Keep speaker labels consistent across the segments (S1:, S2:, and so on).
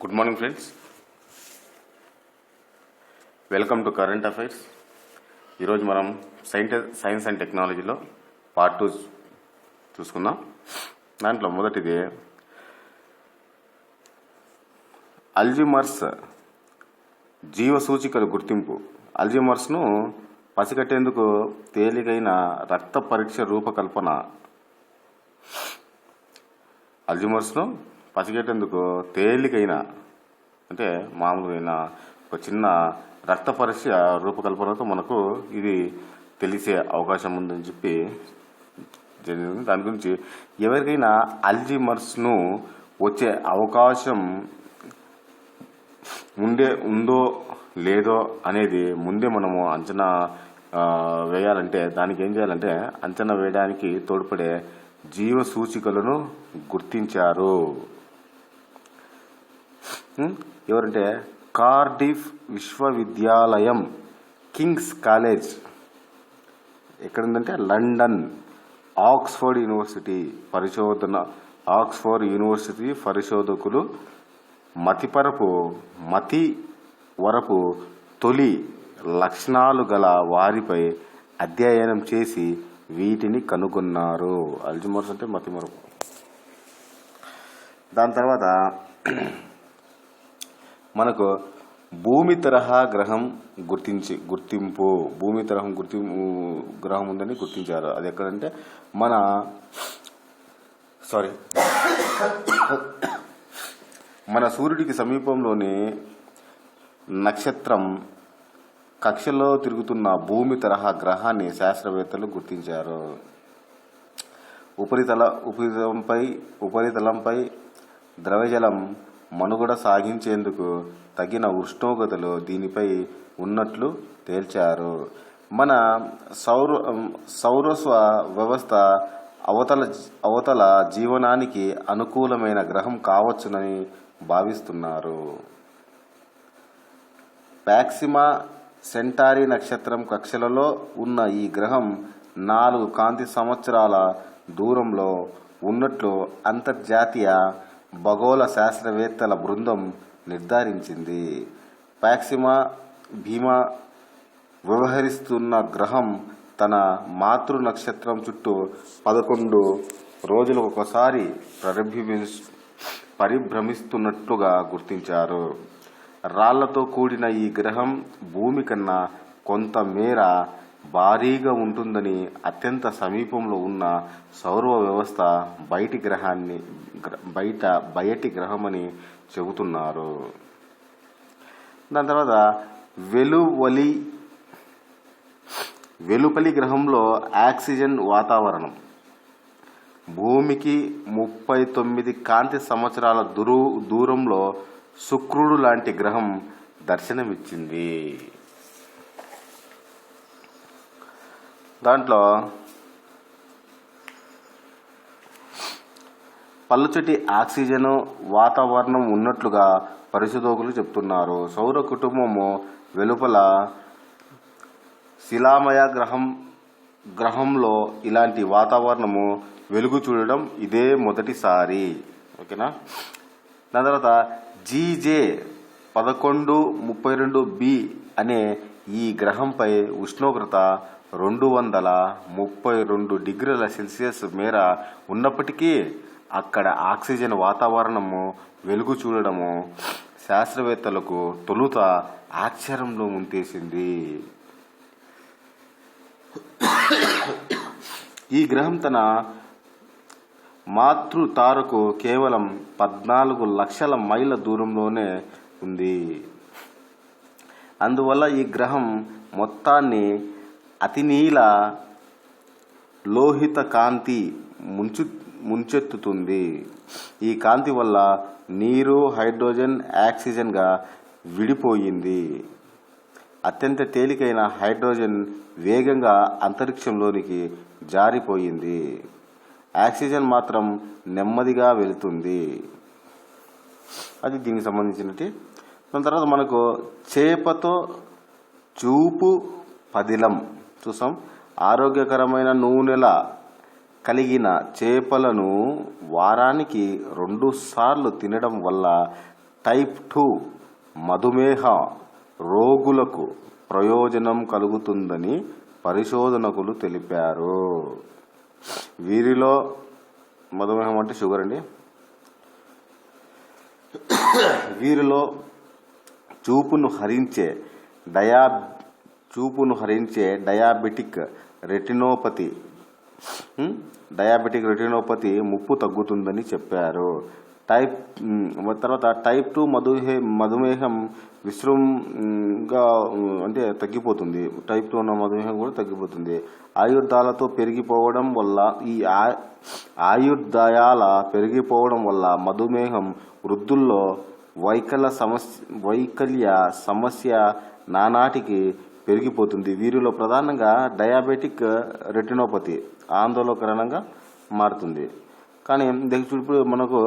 S1: Good morning friends, welcome to current affairs. ఈరోజు మనం science and టెక్నాలజీలో పార్ట్ 2 చూసుకుందాం. దాంట్లో మొదటిది అల్జీమర్స్ జీవ సూచికల గుర్తింపు. అల్జీమర్స్ను పసిగట్టేందుకు తేలికైన రక్త పరీక్ష రూపకల్పన. అల్జీమర్స్ను పసిగట్టేందుకు తేలికైన అంటే మామూలుగా ఒక చిన్న రక్త పరీక్ష రూపకల్పనతో మనకు ఇది తెలిసే అవకాశం ఉందని చెప్పి జరిగింది. దాని గురించి ఎవరికైనా అల్జీమర్స్ను వచ్చే అవకాశం ఉందో లేదో అనేది ముందే మనము అంచనా వేయాలంటే దానికి ఏం చేయాలంటే అంచనా వేయడానికి తోడ్పడే జీవ సూచికలను గుర్తించారు. ఎవరంటే కార్డిఫ్ విశ్వవిద్యాలయం, కింగ్స్ కాలేజ్ ఎక్కడుందంటే లండన్, ఆక్స్ఫర్డ్ యూనివర్సిటీ పరిశోధకులు మతి వరపు తొలి లక్షణాలు గల వారిపై అధ్యయనం చేసి వీటిని కనుగొన్నారు. అల్జీమర్స్ అంటే మతిమరుపు. దాని తర్వాత మనకు భూమి తరహా గ్రహం గుర్తింపు. భూమి తరహం గ్రహం ఉందని గుర్తించారు. అది ఎక్కడంటే మన సూర్యుడికి సమీపంలోని నక్షత్రం కక్షలో తిరుగుతున్న భూమి తరహా గ్రహాన్ని శాస్త్రవేత్తలు గుర్తించారు. ఉపరితలంపై ద్రవజలం మనుగడ సాగించేందుకు తగిన ఉష్ణోగ్రతలు దీనిపై ఉన్నట్లు తేల్చారు. మన సౌరస్వ వ్యవస్థ అవతల జీవనానికి అనుకూలమైన గ్రహం కావచ్చునని భావిస్తున్నారు. ప్రాక్సిమా సెంటారీ నక్షత్రం కక్షలలో ఉన్న ఈ గ్రహం 4 కాంతి సంవత్సరాల దూరంలో ఉన్నట్లు అంతర్జాతీయ ఖగోళ శాస్త్రవేత్తల బృందం నిర్ధారించింది. ప్రాక్సిమా భీమా వ్యవహరిస్తున్న గ్రహం తన మాతృ నక్షత్రం చుట్టూ 11 రోజులకు ఒకసారి పరిభ్రమిస్తున్నట్లుగా గుర్తించారు. రాళ్లతో కూడిన ఈ గ్రహం భూమి కన్నా కొంత మేర భారీగా ఉంటుందని అత్యంత సమీపంలో ఉన్న సౌర వ్యవస్థ బయటి గ్రహమని చెబుతున్నారు. దాని తర్వాత వెలుపలి గ్రహంలో ఆక్సిజన్ వాతావరణం. భూమికి 39 కాంతి సంవత్సరాల దూరంలో శుక్రుడు లాంటి గ్రహం దర్శనమిచ్చింది. దాంట్లో పలుచటి ఆక్సిజన్ వాతావరణం ఉన్నట్లుగా పరిశోధకులు చెబుతున్నారు. సౌర కుటుంబము వెలుపల శిలామయ గ్రహంలో ఇలాంటి వాతావరణము వెలుగు చూడడం ఇదే మొదటిసారి. ఓకేనా. దాని తర్వాత GJ1132b అనే ఈ గ్రహంపై ఉష్ణోగ్రత 232 డిగ్రీల సెల్సియస్ మేర ఉన్నప్పటికీ అక్కడ ఆక్సిజన్ వాతావరణము వెలుగు చూడడము శాస్త్రవేత్తలకు తొలుత ఆశ్చర్యంలో ముంచేసింది. ఈ గ్రహం తన మాతృ తారకు కేవలం 14 లక్షల మైళ్ళ దూరంలోనే ఉంది. అందువల్ల ఈ గ్రహం మొత్తాన్ని అతినీల లోహిత కాంతి ముంచెత్తుతుంది. ఈ కాంతి వల్ల నీరు, హైడ్రోజన్, ఆక్సిజన్గా విడిపోయింది. అత్యంత తేలికైన హైడ్రోజన్ వేగంగా అంతరిక్షంలోనికి జారిపోయింది. ఆక్సిజన్ మాత్రం నెమ్మదిగా వెళుతుంది. అది దీనికి సంబంధించినది. దాని తర్వాత మనకు చేపతో చూపు పదిలం చూసాం. ఆరోగ్యకరమైన నూనెల కలిగిన చేపలను వారానికి 2 సార్లు తినడం వల్ల టైప్ 2 మధుమేహ రోగులకు ప్రయోజనం కలుగుతుందని పరిశోధకులు తెలిపారు. వీరిలో మధుమేహం అంటే షుగర్ అండి. వీరిలో చూపును హరించే డయాబెటిక్ రెటినోపతి ముప్పు తగ్గుతుందని చెప్పారు. తర్వాత టైప్ 2 మధుమేహం విశ్రమంగా అంటే తగ్గిపోతుంది. టైప్ 2 ఉన్న మధుమేహం కూడా తగ్గిపోతుంది. ఆయుర్దాయాల పెరిగిపోవడం వల్ల మధుమేహం వృద్ధుల్లో వైకల్య సమస్య నానాటికి పెరిగిపోతుంది. వీరిలో ప్రధానంగా డయాబెటిక్ రెటినోపతి ఆందోళనకరంగా మారుతుంది. కానీ ఇప్పుడు మనకు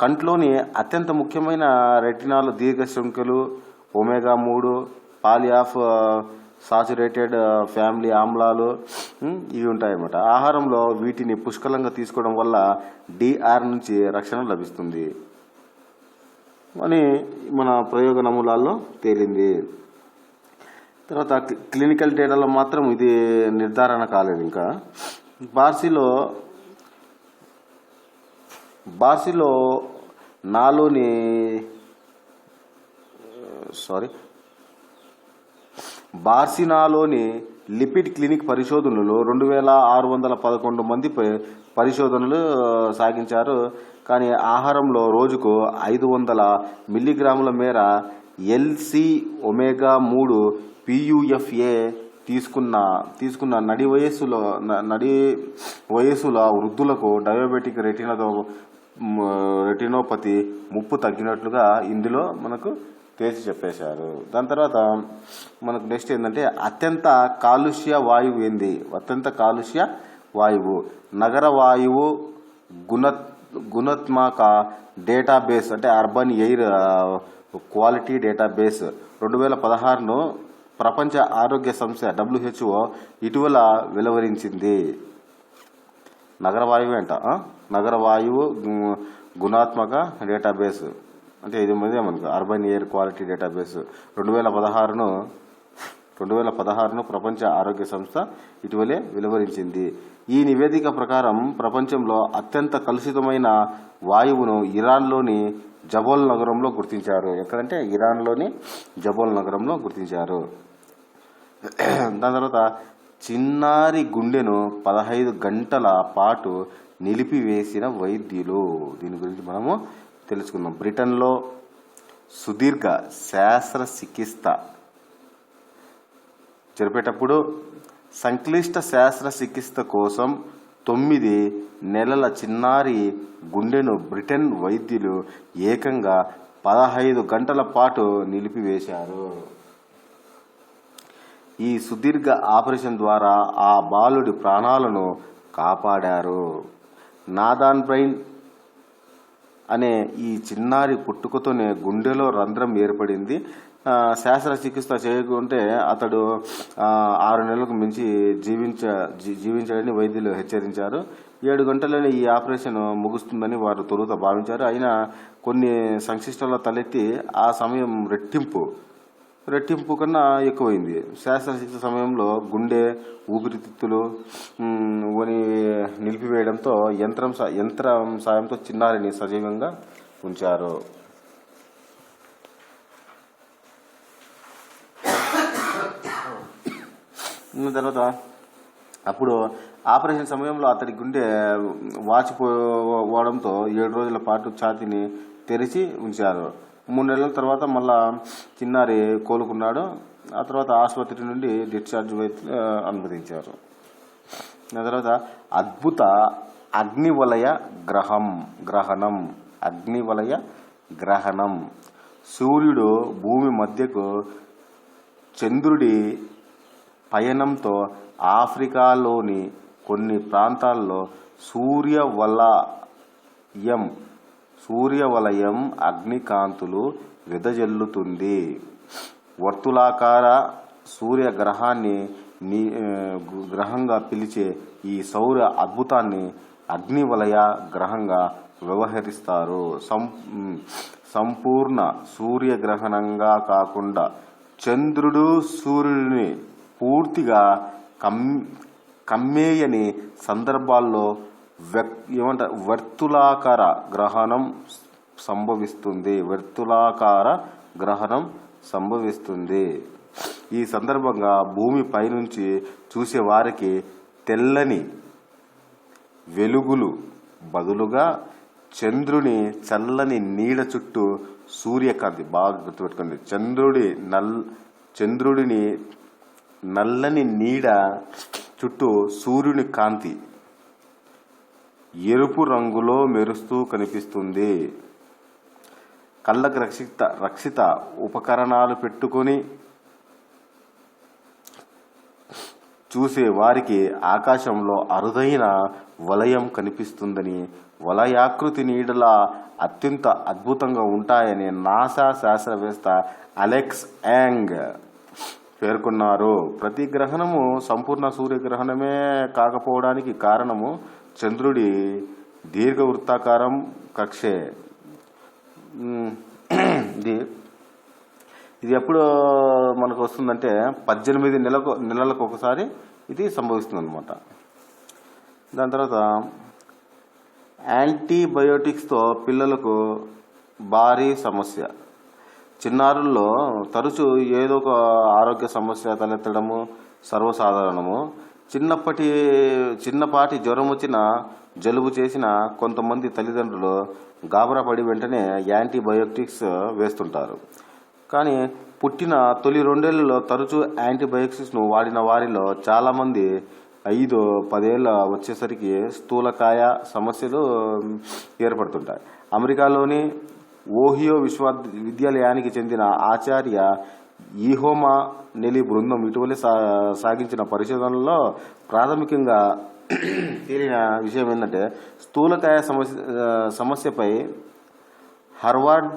S1: కంట్లోని అత్యంత ముఖ్యమైన రెటినాల్ దీర్ఘ శృంఖలు, ఒమేగా 3, పాలియాఫ్ సాచురేటెడ్ ఫ్యామిలీ ఆమ్లాలు ఇవి ఉంటాయన్నమాట. ఆహారంలో వీటిని పుష్కలంగా తీసుకోవడం వల్ల డిఆర్ నుంచి రక్షణ లభిస్తుంది అని మన ప్రయోగ నమూనాల్లో తేలింది. తర్వాత క్లినికల్ డేటాలో మాత్రం ఇది నిర్ధారణ కాలేదు. ఇంకా బార్సినాలోని లిపిడ్ క్లినిక్ పరిశోధనలు 2611 మంది పరిశోధనలు సాగించారు. కానీ ఆహారంలో రోజుకు 500 మిల్లీగ్రాముల మేర ఎల్సి ఒమేగా 3 పియుఎఫ్ఏ తీసుకున్న నడి వయసుల వృద్ధులకు డయాబెటిక్ రెటినోపతి ముప్పు తగ్గినట్లుగా ఇందులో మనకు తేల్చి చెప్పేశారు. దాని తర్వాత మనకు నెక్స్ట్ ఏంటంటే అత్యంత కాలుష్య వాయువు నగర వాయువు గుణాత్మక డేటాబేస్ అంటే అర్బన్ ఎయిర్ క్వాలిటీ డేటాబేస్ 2016ను ప్రపంచ ఆరోగ్య సంస్థ WHO ఇటీవల వెలువరించింది. నగర వాయువు గుణాత్మక డేటాబేస్ అంటే ఇది మనకు అర్బన్ ఎయిర్ క్వాలిటీ డేటాబేస్ 2016ను ప్రపంచ ఆరోగ్య సంస్థ ఇటీవలే వెలువరించింది. ఈ నివేదిక ప్రకారం ప్రపంచంలో అత్యంత కలుషితమైన వాయువును ఇరాన్లోని జబోల్ నగరంలో గుర్తించారు. ఎక్కడంటే ఇరాన్లోని జబోల్ నగరంలో గుర్తించారు. దాని తర్వాత చిన్నారి గుండెను 15 గంటల పాటు నిలిపివేసిన వైద్యులు. దీని గురించి మనము తెలుసుకుందాం. బ్రిటన్లో సుదీర్ఘ శస్త్రచికిత్స జరిపేటప్పుడు సంక్లిష్ట శస్త్రచికిత్స కోసం 9 నెలల చిన్నారి గుండెను బ్రిటన్ వైద్యులు ఏకంగా 15 గంటల పాటు నిలిపివేశారు. ఈ సుదీర్ఘ ఆపరేషన్ ద్వారా ఆ బాలుడి ప్రాణాలను కాపాడారు. నాథాన్ బ్రైన్ అనే ఈ చిన్నారి పుట్టుకతోనే గుండెలో రంధ్రం ఏర్పడింది. శస్త్రచికిత్స చేయకుంటే అతడు 6 నెలలకు మించి జీవించాడని వైద్యులు హెచ్చరించారు. 7 గంటల్లోనే ఈ ఆపరేషన్ ముగుస్తుందని వారు తొలుత భావించారు. అయినా కొన్ని సంక్లిష్టతలు తలెత్తి ఆ సమయం రెట్టింపు కన్నా ఎక్కువైంది. శస్త్రచికిత్స సమయంలో గుండె ఊపిరితిత్తులు నిలిపివేయడంతో యంత్రం సాయంతో చిన్నారిని సజీవంగా ఉంచారు. తర్వాత అప్పుడు ఆపరేషన్ సమయంలో అతడి గుండె వాచిపోవడంతో 7 రోజుల పాటు ఛాతీని తెరిచి ఉంచారు. 3 నెలల తర్వాత మళ్ళా చిన్నారి కోలుకున్నాడు. ఆ తర్వాత ఆసుపత్రి నుండి డిశ్చార్జ్ అనుమతించారు. ఆ తర్వాత అద్భుత అగ్నివలయ గ్రహణం. సూర్యుడు భూమి మధ్యకు చంద్రుడి పయనంతో ఆఫ్రికాలోని కొన్ని ప్రాంతాల్లో సూర్యవలయం అగ్నికాంతులు వెదజల్లుతుంది. వర్తులాకార సూర్యగ్రహాన్ని గ్రహంగా పిలిచే ఈ సౌర అద్భుతాన్ని అగ్నివలయ గ్రహంగా వ్యవహరిస్తారు. సంపూర్ణ సూర్యగ్రహణంగా కాకుండా చంద్రుడు సూర్యుడిని పూర్తిగా కమ్మేయని సందర్భాల్లో వర్తులాకార గ్రహణం సంభవిస్తుంది. ఈ సందర్భంగా భూమి పైనుంచి చూసే వారికి తెల్లని వెలుగులు బదులుగా చంద్రుని చల్లని నీడ చుట్టూ సూర్యకాంతి, బాగా గుర్తుపెట్టుకోండి, చంద్రుడిని నల్లని నీడ చుట్టూ సూర్యుని కాంతి ఎరుపు రంగులో మెరుస్తూ కనిపిస్తుంది. కళ్ళకు రక్షిత ఉపకరణాలు పెట్టుకొని చూసే వారికి ఆకాశంలో అరుదైన వలయం కనిపిస్తుందని, వలయాకృతి నీడల అత్యంత అద్భుతంగా ఉంటాయని నాసా శాస్త్రవేత్త అలెక్స్ యాంగ్ పేర్కొన్నారు. ప్రతి గ్రహణము సంపూర్ణ సూర్యగ్రహణమే కాకపోవడానికి కారణము చంద్రుడి దీర్ఘవృత్తాకారం కక్షే. ఇది ఎప్పుడు మనకు వస్తుందంటే 18 నెలలకు ఒకసారి ఇది సంభవిస్తుంది అన్నమాట. దాని తర్వాత యాంటీబయోటిక్స్తో పిల్లలకు భారీ సమస్య. చిన్నారుల్లో తరచూ ఏదో ఒక ఆరోగ్య సమస్య తలెత్తడము సర్వసాధారణము. చిన్నపాటి జ్వరం వచ్చినా, జలుబు చేసిన కొంతమంది తల్లిదండ్రులు గాబరా పడి వెంటనే యాంటీబయోటిక్స్ వేస్తుంటారు. కానీ పుట్టిన తొలి 2 ఏళ్లలో తరచూ యాంటీబయోటిక్స్ను వాడిన వారిలో చాలామంది 5-10 ఏళ్ళ వచ్చేసరికి స్థూలకాయ సమస్యలు ఏర్పడుతుంటాయి. అమెరికాలోని ఓహియో విశ్వవిద్యాలయానికి చెందిన ఆచార్య ఈహోమా నెలి బృందం ఇటీవలే సాగించిన పరిశోధనలో ప్రాథమికంగా తేలిన విషయం ఏంటంటే, స్థూలకాయ సమస్యపై హార్వర్డ్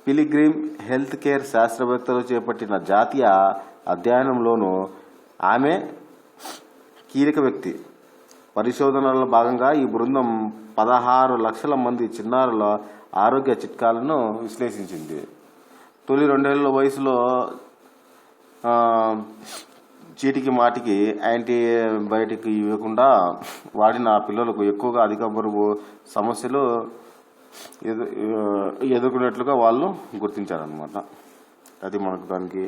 S1: పిలిగ్రిమ్ హెల్త్ కేర్ శాస్త్రవేత్తలు చేపట్టిన జాతీయ అధ్యయనంలోనూ ఆమె కీలక వ్యక్తి. పరిశోధనలో భాగంగా ఈ బృందం 16 లక్షల మంది చిన్నారుల ఆరోగ్య చిట్కాలను విశ్లేషించింది. తొలి 2 ఏళ్ల వయసులో చీటికి మాటికి యాంటీబయాటిక్ ఇవ్వకుండా వాడిన పిల్లలకు ఎక్కువగా అధిక బరువు సమస్యలు ఎదుర్కొన్నట్లుగా వాళ్ళు గుర్తించారనమాట. అది మనకు దానికి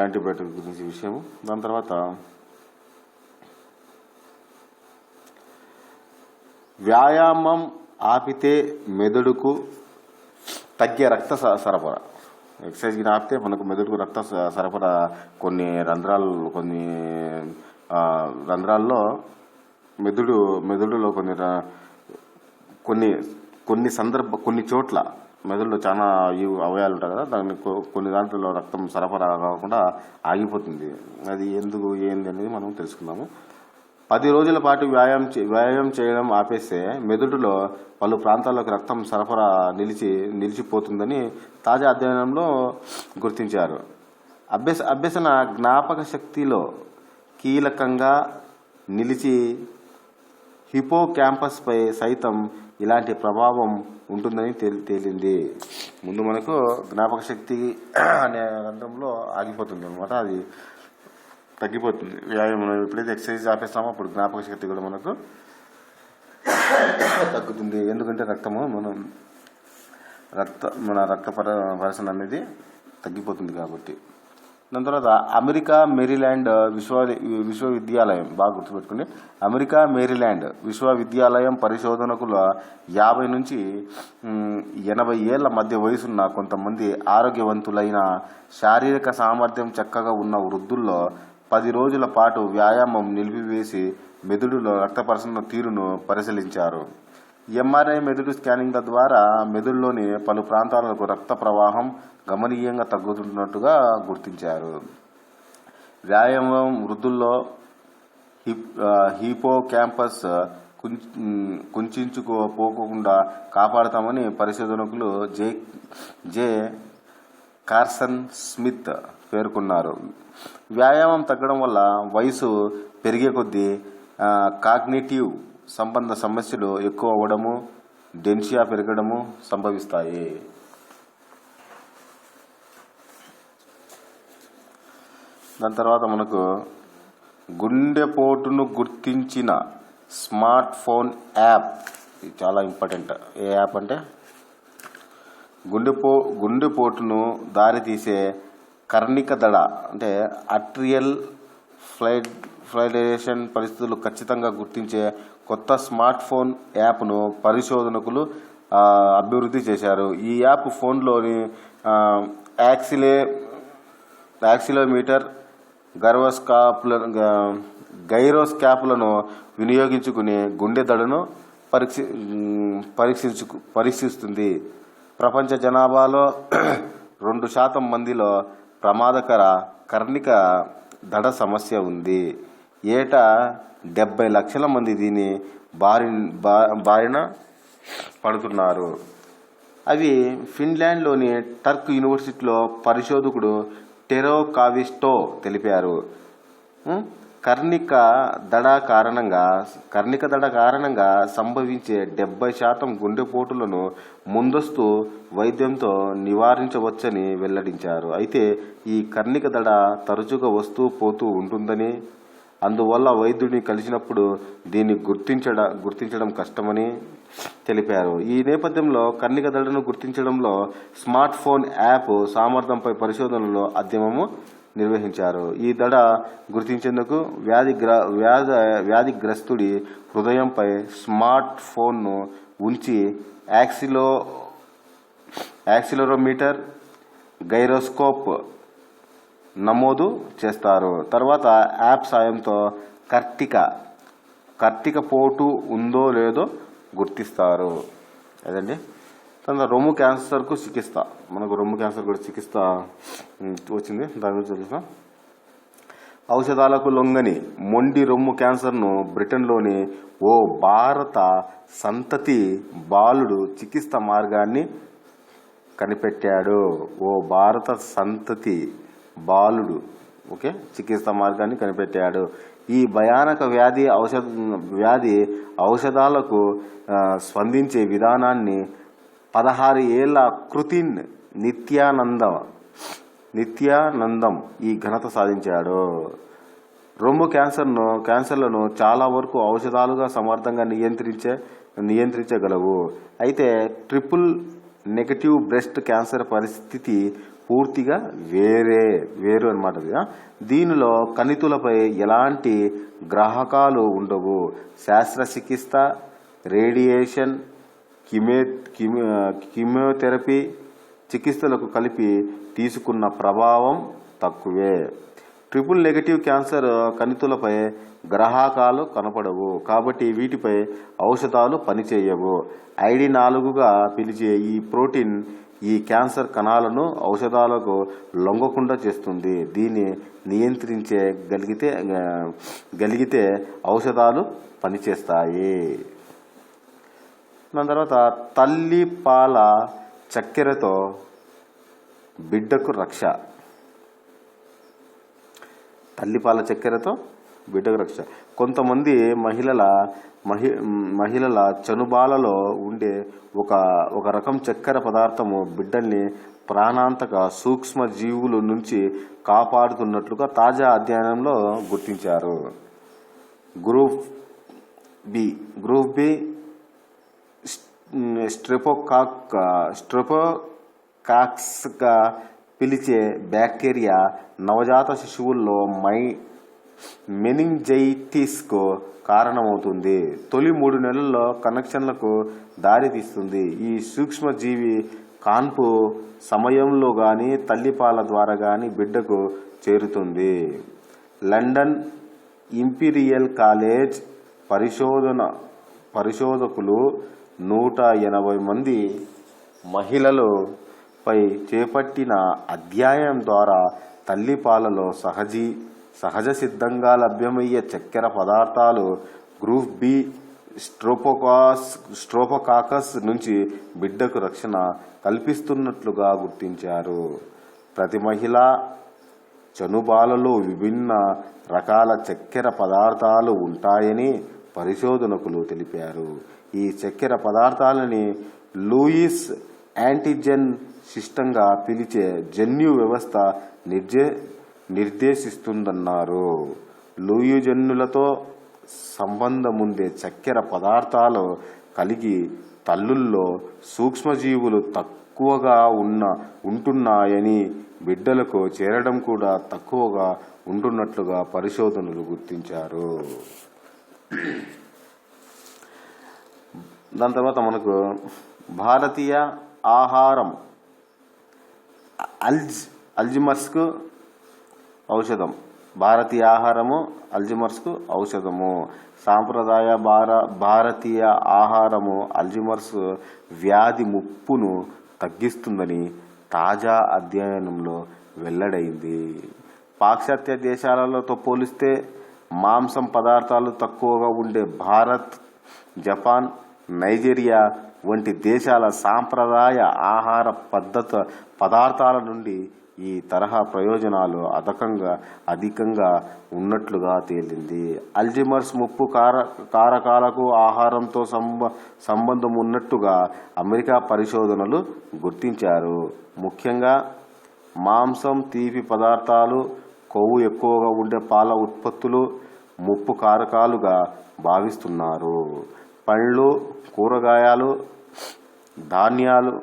S1: యాంటీబయాటిక్ గురించి విషయం. దాని తర్వాత వ్యాయామం ఆపితే మెదడుకు తగ్గే రక్త సరఫరా. ఎక్సర్సైజ్కి ఆపితే మనకు మెదడుకు రక్త సరఫరా కొన్ని రంధ్రాల్లో మెదడులో కొన్ని చోట్ల మెదడులో చాలా అవయాలు ఉంటాయి కదా, దాన్ని కొన్ని దాంట్లో రక్తం సరఫరా కాకుండా ఆగిపోతుంది. అది ఎందుకు ఏంది అనేది మనం తెలుసుకుందాము. 10 రోజుల పాటు వ్యాయామం చేయడం ఆపేస్తే మెదడులో పలు ప్రాంతాల్లోకి రక్తం సరఫరా నిలిచిపోతుందని తాజా అధ్యయనంలో గుర్తించారు. అభ్యసన జ్ఞాపక శక్తిలో కీలకంగా నిలిచి హిపో క్యాంపస్ పై సైతం ఇలాంటి ప్రభావం ఉంటుందని తేలింది. ముందు మనకు జ్ఞాపక శక్తి అనే రంధ్రంలో ఆగిపోతుంది అనమాట, అది తగ్గిపోతుంది. వ్యాయామం ఎప్పుడైతే ఎక్సర్సైజ్ ఆపేస్తామో అప్పుడు జ్ఞాపక శక్తి కూడా మనకు తగ్గుతుంది. ఎందుకంటే మన రక్త పరిసరణ అనేది తగ్గిపోతుంది కాబట్టి. దాని తర్వాత అమెరికా మేరీల్యాండ్ విశ్వవిద్యాలయం, బాగా గుర్తుపెట్టుకుని, అమెరికా మేరీల్యాండ్ విశ్వవిద్యాలయం పరిశోధకుల 50 నుంచి 80 ఏళ్ల మధ్య వయసున్న కొంతమంది ఆరోగ్యవంతులైన శారీరక సామర్థ్యం చక్కగా ఉన్న వృద్ధుల్లో 10 రోజుల పాటు వ్యాయామం నిలిపివేసి మెదడులో రక్త పరిసరణ తీరును పరిశీలించారు. ఎంఆర్ఐ మెదడు స్కానింగ్ ద్వారా మెదడులోని పలు ప్రాంతాలకు రక్త ప్రవాహం గమనీయంగా తగ్గుతున్నట్టుగా గుర్తించారు. వ్యాయామం వృద్ధుల్లో హిపో క్యాంపస్ కుంచుకుపోకుండా కాపాడతామని పరిశోధకులు జే కార్సన్ స్మిత్ పేర్కొన్నారు. వ్యాయామం తగ్గడం వల్ల వయసు పెరిగే కొద్దీ కాగ్నిటివ్ సంబంధ సమస్యలు ఎక్కువ అవ్వడము, డెన్షియా పెరగడము సంభవిస్తాయి. దాని తర్వాత మనకు గుండెపోటును గుర్తించిన స్మార్ట్ ఫోన్ యాప్. ఇది చాలా ఇంపార్టెంట్. ఏ యాప్ అంటే గుండెపోటును దారితీసే కర్ణిక దడ అంటే అట్రియల్ ఫైబ్రిలేషన్ పరిస్థితులు ఖచ్చితంగా గుర్తించే కొత్త స్మార్ట్ ఫోన్ యాప్ను పరిశోధకులు అభివృద్ధి చేశారు. ఈ యాప్ ఫోన్లోని యాక్సిలోమీటర్, గైరోస్కాప్లను వినియోగించుకుని గుండె దడను పరీక్షిస్తుంది. ప్రపంచ జనాభాలో 2% మందిలో ప్రమాదకర కర్ణిక దడ సమస్య ఉంది. ఏటా 70 లక్షల మంది దీని బారిన పడుతున్నారు. అవి ఫిన్లాండ్లోని టర్క్ యూనివర్సిటీలో పరిశోధకుడు టెరో కావిస్టో తెలిపారు. కర్ణిక దడ కారణంగా సంభవించే 70% గుండెపోటులను ముందస్తు వైద్యంతో నివారించవచ్చని వెల్లడించారు. అయితే ఈ కర్ణిక దడ తరచుగా వస్తూ పోతూ ఉంటుందని, అందువల్ల వైద్యుడిని కలిసినప్పుడు దీన్ని గుర్తించడం కష్టమని తెలిపారు. ఈ నేపథ్యంలో కర్ణిక దడను గుర్తించడంలో స్మార్ట్ ఫోన్ యాప్ సామర్థ్యంపై పరిశోధనలో అధ్యయనము నిర్వహించారు. ఈ దడ గుర్తించేందుకు వ్యాధిగ్రస్తుడి హృదయంపై స్మార్ట్ ఫోన్ను ఉంచి యాక్సిలరోమీటర్, గైరోస్కోప్ నమోదు చేస్తారు. తర్వాత యాప్ సాయంతో కర్ణిక పోటు ఉందో లేదో గుర్తిస్తారు. అదండి. తర్వాత రొమ్ము క్యాన్సర్కు చికిత్స. మనకు రొమ్ము క్యాన్సర్ కూడా చికిత్స వచ్చింది. దాని గురించి తెలుస్తాం. ఔషధాలకు లొంగని మొండి రొమ్ము క్యాన్సర్ను బ్రిటన్లోని ఓ భారత సంతతి బాలుడు చికిత్స మార్గాన్ని కనిపెట్టాడు. చికిత్స మార్గాన్ని కనిపెట్టాడు. ఈ భయానక వ్యాధి ఔషధాలకు స్పందించే విధానాన్ని 16 ఏళ్ల కృతిన్ నిత్యానందం ఈ ఘనత సాధించాడు. రొమ్ము క్యాన్సర్లను చాలా వరకు ఔషధాలుగా సమర్థంగా నియంత్రించగలవు. అయితే ట్రిపుల్ నెగటివ్ బ్రెస్ట్ క్యాన్సర్ పరిస్థితి పూర్తిగా వేరు అన్నమాట. దీనిలో కణితులపై ఎలాంటి గ్రాహకాలు ఉండవు. శస్త్రచికిత్స, రేడియేషన్, కీమోథెరపీ చికిత్సలకు కలిపి తీసుకున్న ప్రభావం తక్కువే. ట్రిపుల్ నెగటివ్ క్యాన్సర్ కణితులపై గ్రాహకాలు కనపడవు, కాబట్టి వీటిపై ఔషధాలు పనిచేయవు. ID4గా పిలిచే ఈ ప్రోటీన్ ఈ క్యాన్సర్ కణాలను ఔషధాలకు లొంగకుండా చేస్తుంది. దీన్ని నియంత్రించగలిగితే ఔషధాలు పనిచేస్తాయి. దాని తర్వాత తల్లి పాల చక్కెరతో బిడ్డకు రక్ష. కొంతమంది మహిళల చనుబాలలో ఉండే ఒక రకం చక్కెర పదార్థము బిడ్డల్ని ప్రాణాంతక సూక్ష్మ జీవుల నుంచి కాపాడుతున్నట్లుగా తాజా అధ్యయనంలో గుర్తించారు. గ్రూప్ బి స్ట్రెప్టోకాకస్గా పిలిచే బ్యాక్టీరియా నవజాత శిశువుల్లో మెనింజైటిస్కు కారణమవుతుంది. తొలి 3 నెలల్లో కనెక్షన్లకు దారితీస్తుంది. ఈ సూక్ష్మజీవి కాన్పు సమయంలో గాని తల్లిపాల ద్వారా గాని బిడ్డకు చేరుతుంది. లండన్ ఇంపీరియల్ కాలేజ్ పరిశోధకులు 180 మంది మహిళలపై చేపట్టిన అధ్యయనం ద్వారా తల్లిపాలలో సహజ సిద్ధంగా లభ్యమయ్యే చక్కెర పదార్థాలు గ్రూప్ బి స్ట్రెప్టోకాకస్ నుంచి బిడ్డకు రక్షణ కల్పిస్తున్నట్లుగా గుర్తించారు. ప్రతి మహిళ చనుబాలలో విభిన్న రకాల చక్కెర పదార్థాలు ఉంటాయని పరిశోధకులు తెలిపారు. ఈ చక్కెర పదార్థాలని లూయిస్ యాంటీజెన్ సిస్టంగా పిలిచే జన్యు వ్యవస్థ నిర్దేశిస్తుందన్నారు. లూయి జన్యులతో సంబంధముండే చక్కెర పదార్థాలు కలిగి తల్లుల్లో సూక్ష్మజీవులు తక్కువగా ఉంటున్నాయని, బిడ్డలకు చేరడం కూడా తక్కువగా ఉంటున్నట్లుగా పరిశోధనలు గుర్తించారు. దాని తర్వాత మనకు భారతీయ ఆహారం అల్జిమర్స్కు ఔషధం. భారతీయ ఆహారము అల్జిమర్స్కు ఔషధము. సాంప్రదాయ భారతీయ ఆహారము అల్జిమర్స్ వ్యాధి ముప్పును తగ్గిస్తుందని తాజా అధ్యయనంలో వెల్లడైంది. పాశ్చాత్య దేశాలతో పోలిస్తే మాంసం పదార్థాలు తక్కువగా ఉండే భారత్, జపాన్, నైజీరియా వంటి దేశాల సాంప్రదాయ ఆహార పదార్థాల నుండి ఈ తరహా ప్రయోజనాలు అధికంగా ఉన్నట్లుగా తేలింది. అల్జిమర్స్ ముప్పు కారకాలకు ఆహారంతో సంబంధం ఉన్నట్టుగా అమెరికా పరిశోధనలు గుర్తించారు. ముఖ్యంగా మాంసం, తీపి పదార్థాలు, కొవ్వు ఎక్కువగా ఉండే పాల ఉత్పత్తులు ముప్పు కారకాలుగా భావిస్తున్నారు. పండ్లు, కూరగాయలు, ధాన్యాలు,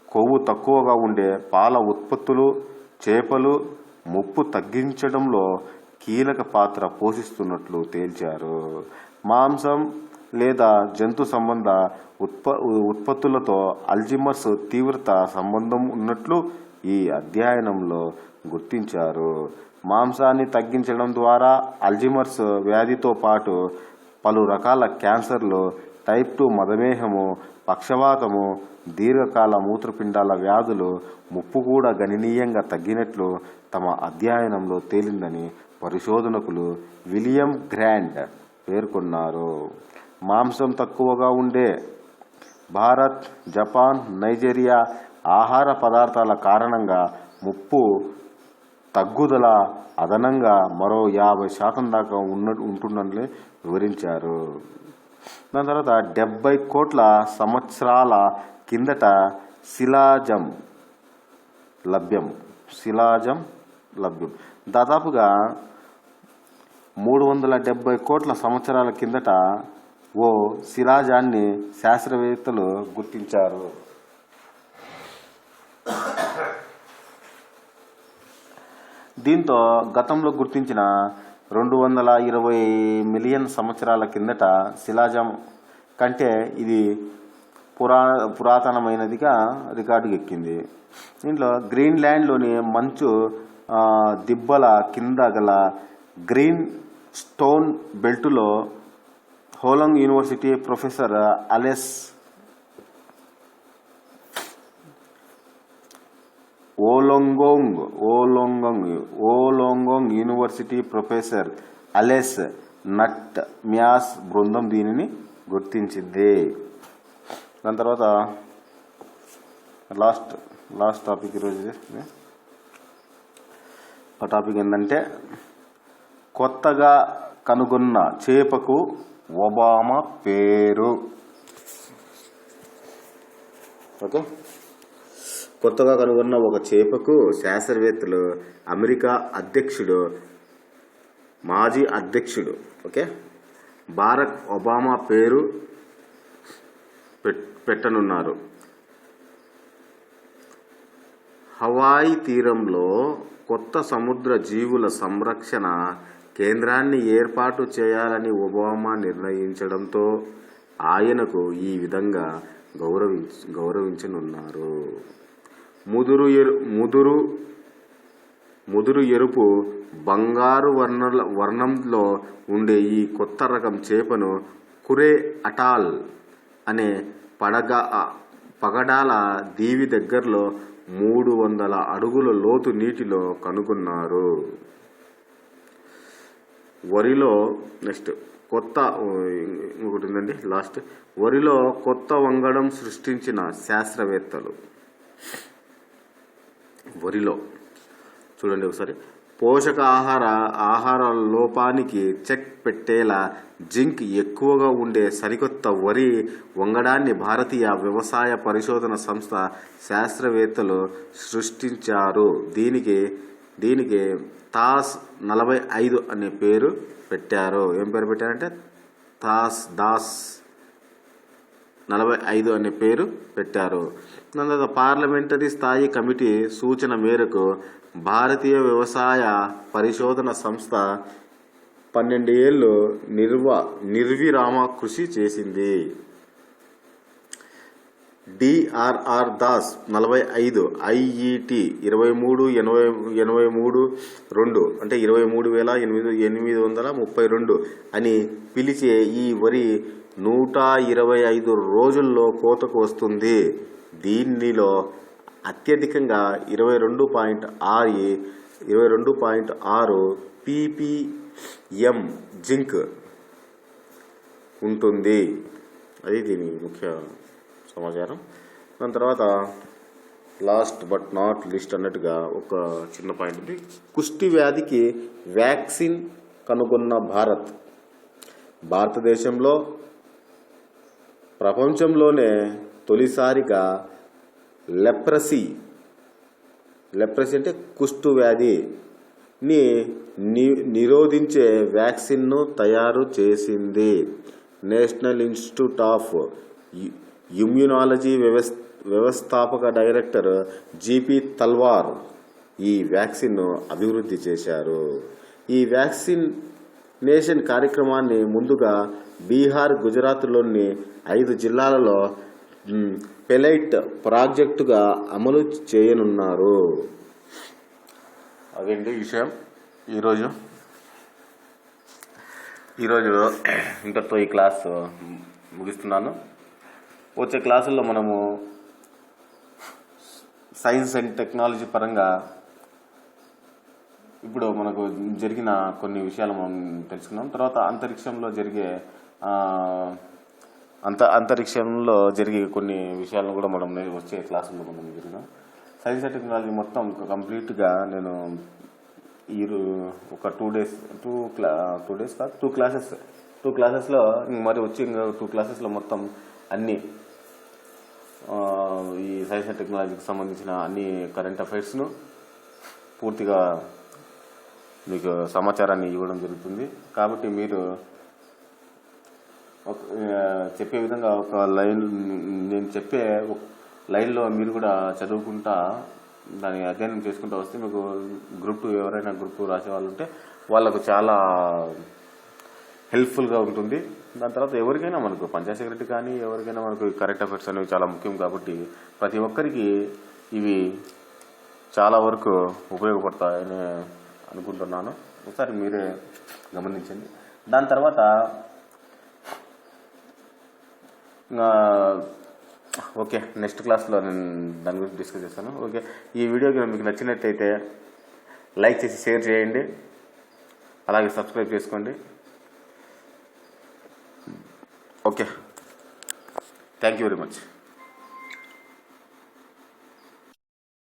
S1: కొవ్వు తక్కువగా ఉండే పాల ఉత్పత్తులు, చేపలు ముప్పు తగ్గించడంలో కీలక పాత్ర పోషిస్తున్నట్లు తేల్చారు. మాంసం లేదా జంతు సంబంధ ఉత్పత్తులతో అల్జిమర్స్ తీవ్రత సంబంధం ఉన్నట్లు ఈ అధ్యయనంలో గుర్తించారు. మాంసాన్ని తగ్గించడం ద్వారా అల్జిమర్స్ వ్యాధితో పాటు పలు రకాల క్యాన్సర్లు, టైప్ 2 మధుమేహము, పక్షవాతము, దీర్ఘకాల మూత్రపిండాల వ్యాధులు ముప్పు కూడా గణనీయంగా తగ్గినట్లు తమ అధ్యయనంలో తేలిందని పరిశోధకులు విలియం గ్రాంట్ పేర్కొన్నారు. మాంసం తక్కువగా ఉండే భారత్, జపాన్, నైజీరియా ఆహార పదార్థాల కారణంగా ముప్పు తగ్గుదల అదనంగా మరో 50% దాకా ఉంటుందని వివరించారు. దాని తర్వాత 70 కోట్ల సంవత్సరాల కిందట శిలాజం లభ్యం. దాదాపుగా 370 కోట్ల సంవత్సరాల కిందట ఓ శిలాజాన్ని శాస్త్రవేత్తలు గుర్తించారు. దీంతో గతంలో గుర్తించిన 220 మిలియన్ సంవత్సరాల కిందట శిలాజం కంటే ఇది పురాతనమైనదిగా రికార్డుకి ఎక్కింది. దీంట్లో గ్రీన్లాండ్లోని మంచు దిబ్బల కింద గల గ్రీన్ స్టోన్ బెల్టులో Wollongong university professor Wollongong university professor Allen Nutman బృందం దీనిని గుర్తించింది. దాని తర్వాత లాస్ట్ టాపిక్ ఈరోజు ఆ టాపిక్ ఏంటంటే కొత్తగా కనుగొన్న చేపకు ఒబామా పేరు. ఓకే, కొత్తగా కనుగొన్న ఒక చేపకు శాస్త్రవేత్తలు అమెరికా మాజీ అధ్యక్షుడు బారక్ ఒబామా పేరు పెట్టనున్నారు. హవాయి తీరంలో కొత్త సముద్ర జీవుల సంరక్షణ కేంద్రాన్ని ఏర్పాటు చేయాలని ఒబామా నిర్ణయించడంతో ఆయనకు ఈ విధంగా గౌరవించనున్నారు. ముదురు ఎరుపు బంగారు వర్ణంలో ఉండే ఈ కొత్త రకం చేపను కురే అటాల్ అనే పగడాల దీవి దగ్గరలో 300 అడుగుల లోతు నీటిలో కనుగొన్నారు. వరిలో కొత్త వంగడం సృష్టించిన శాస్త్రవేత్తలు. వరిలో చూడండి ఒకసారి, ఆహార లోపానికి చెక్ పెట్టేలా జింక్ ఎక్కువగా ఉండే సరికొత్త వరి వంగడాన్ని భారతీయ వ్యవసాయ పరిశోధన సంస్థ శాస్త్రవేత్తలు సృష్టించారు. దీనికి తాస్ 45 అనే పేరు పెట్టారు. ఏం పేరు పెట్టారంటే దాస్ 45 అనే పేరు పెట్టారు. దాని పార్లమెంటరీ స్థాయి కమిటీ సూచన మేరకు భారతీయ వ్యవసాయ పరిశోధన సంస్థ 12 ఏళ్లు నిర్విరామ కృషి చేసింది. డిఆర్ఆర్ దాస్ 45 IET 2383-2 అంటే 23,832 అని పిలిచే ఈ వరి 125 రోజుల్లో కోతకు వస్తుంది. దీనిలో అత్యధికంగా 22.6 ppm జింక్ ఉంటుంది. అది దీని ముఖ్య సమాచారం. దాని తర్వాత లాస్ట్ బట్ నాట్ లిస్ట్ అన్నట్టుగా ఒక చిన్న పాయింట్ ఉంది. కుష్టి వ్యాధికి వ్యాక్సిన్ కనుగొన్న భారతదేశంలో ప్రపంచంలోనే తొలిసారిగా లెప్రసీ అంటే కుష్టు వ్యాధిని నిరోధించే వ్యాక్సిన్ను తయారు చేసింది. నేషనల్ ఇన్స్టిట్యూట్ ఆఫ్ ఇమ్యునాలజీ వ్యవస్థాపక డైరెక్టర్ జిపి తల్వార్ ఈ వ్యాక్సిన్ను అభివృద్ధి చేశారు. ఈ వ్యాక్సినేషన్ కార్యక్రమాన్ని ముందుగా బీహార్, గుజరాత్లోని 5 జిల్లాలలో పెలైట్ ప్రాజెక్టుగా అమలు చేయనున్నారు. అదేంటి విషయం. ఈరోజు ఇంతటితో ఈ క్లాస్ ముగిస్తున్నాను. వచ్చే క్లాసుల్లో మనము సైన్స్ అండ్ టెక్నాలజీ పరంగా ఇప్పుడు మనకు జరిగిన కొన్ని విషయాలు మనం తెలుసుకున్నాం. తర్వాత అంతరిక్షంలో జరిగే కొన్ని విషయాలను కూడా మనం వచ్చే క్లాసుల్లో మనం జరిగినాం. సైన్స్ అండ్ టెక్నాలజీ మొత్తం కంప్లీట్గా నేను ఒక 2 క్లాసెస్లో మరి వచ్చి 2 క్లాసెస్లో మొత్తం అన్ని ఈ సైన్స్ అండ్ టెక్నాలజీకి సంబంధించిన అన్ని కరెంట్ అఫైర్స్ను పూర్తిగా మీకు సమాచారాన్ని ఇవ్వడం జరుగుతుంది. కాబట్టి మీరు చెప్పే విధంగా నేను చెప్పే లైన్లో మీరు కూడా చదువుకుంటా దాన్ని అధ్యయనం చేసుకుంటూ వస్తే మీకు గ్రూప్ 2 ఎవరైనా గ్రూప్ 2 రాసే వాళ్ళు ఉంటే వాళ్ళకు చాలా హెల్ప్ఫుల్గా ఉంటుంది. దాని తర్వాత ఎవరికైనా మనకు పంచాయత్ సెక్రటరీ కానీ ఎవరికైనా మనకు కరెంట్ అఫైర్స్ అనేవి చాలా ముఖ్యం. కాబట్టి ప్రతి ఒక్కరికి ఇవి చాలా వరకు ఉపయోగపడతాయని అనుకుంటున్నాను. ఒకసారి మీరే గమనించండి. దాని తర్వాత ఓకే, నెక్స్ట్ క్లాస్లో నేను దాని గురించి డిస్కస్ చేస్తాను. ఓకే, ఈ వీడియో మీకు నచ్చినట్టయితే లైక్ చేసి షేర్ చేయండి, అలాగే సబ్స్క్రైబ్ చేసుకోండి. Okay, thank you very much.